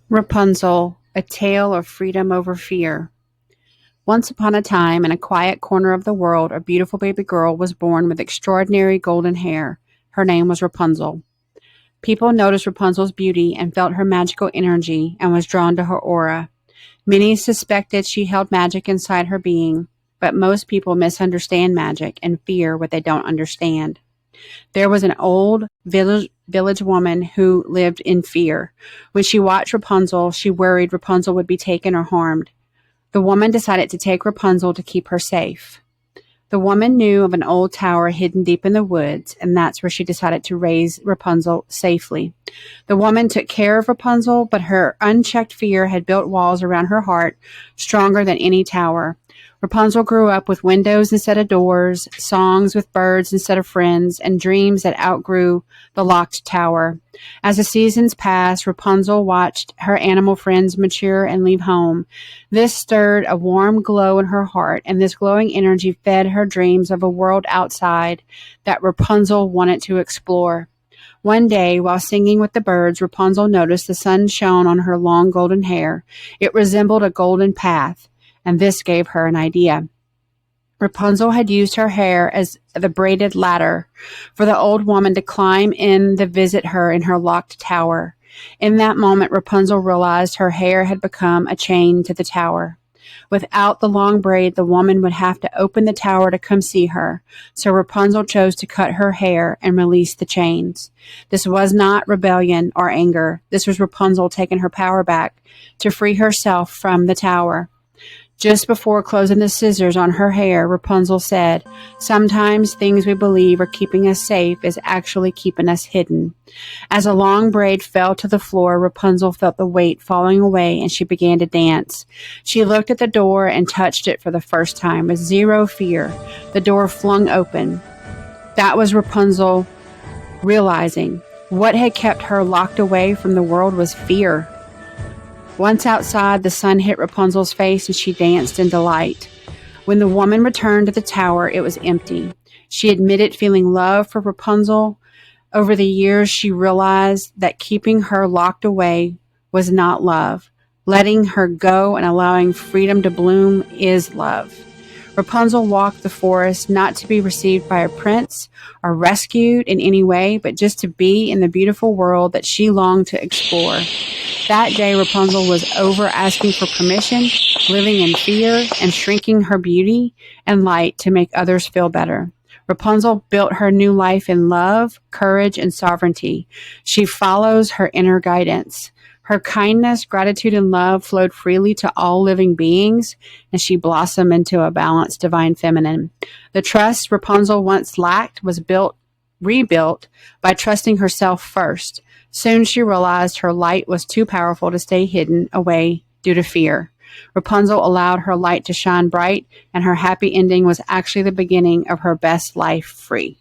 Rapunzel, a tale of freedom over fear. Once upon a time, in a quiet corner of the world, a beautiful baby girl was born with extraordinary golden hair. Her name was Rapunzel. People noticed Rapunzel's beauty and felt her magical energy and was drawn to her aura. Many suspected she held magic inside her being, but most people misunderstand magic and fear what they don't understand. There was an old village woman who lived in fear. When she watched Rapunzel, she worried Rapunzel would be taken or harmed. The woman decided to take Rapunzel to keep her safe. The woman knew of an old tower hidden deep in the woods, and that's where she decided to raise Rapunzel safely. The woman took care of Rapunzel, but her unchecked fear had built walls around her heart stronger than any tower. Rapunzel grew up with windows instead of doors, songs with birds instead of friends, and dreams that outgrew the locked tower. As the seasons passed, Rapunzel watched her animal friends mature and leave home. This stirred a warm glow in her heart, and this glowing energy fed her dreams of a world outside that Rapunzel wanted to explore. One day, while singing with the birds, Rapunzel noticed the sun shone on her long golden hair. It resembled a golden path, and this gave her an idea. Rapunzel had used her hair as the braided ladder for the old woman to climb in to visit her in her locked tower. In that moment, Rapunzel realized her hair had become a chain to the tower. Without the long braid, the woman would have to open the tower to come see her. So Rapunzel chose to cut her hair and release the chains. This was not rebellion or anger. This was Rapunzel taking her power back to free herself from the tower. Just before closing the scissors on her hair, Rapunzel said, "Sometimes things we believe are keeping us safe is actually keeping us hidden." As a long braid fell to the floor, Rapunzel felt the weight falling away and she began to dance. She looked at the door and touched it for the first time with zero fear. The door flung open. That was Rapunzel realizing what had kept her locked away from the world was fear. Once outside, the sun hit Rapunzel's face and she danced in delight. When the woman returned to the tower, it was empty. She admitted feeling love for Rapunzel. Over the years, she realized that keeping her locked away was not love. Letting her go and allowing freedom to bloom is love. Rapunzel walked the forest not to be received by a prince or rescued in any way, but just to be in the beautiful world that she longed to explore. That day, Rapunzel was over asking for permission, living in fear, and shrinking her beauty and light to make others feel better. Rapunzel built her new life in love, courage, and sovereignty. She follows her inner guidance. Her kindness, gratitude, and love flowed freely to all living beings, and she blossomed into a balanced divine feminine. The trust Rapunzel once lacked was rebuilt by trusting herself first. Soon she realized her light was too powerful to stay hidden away due to fear. Rapunzel allowed her light to shine bright, and her happy ending was actually the beginning of her best life free.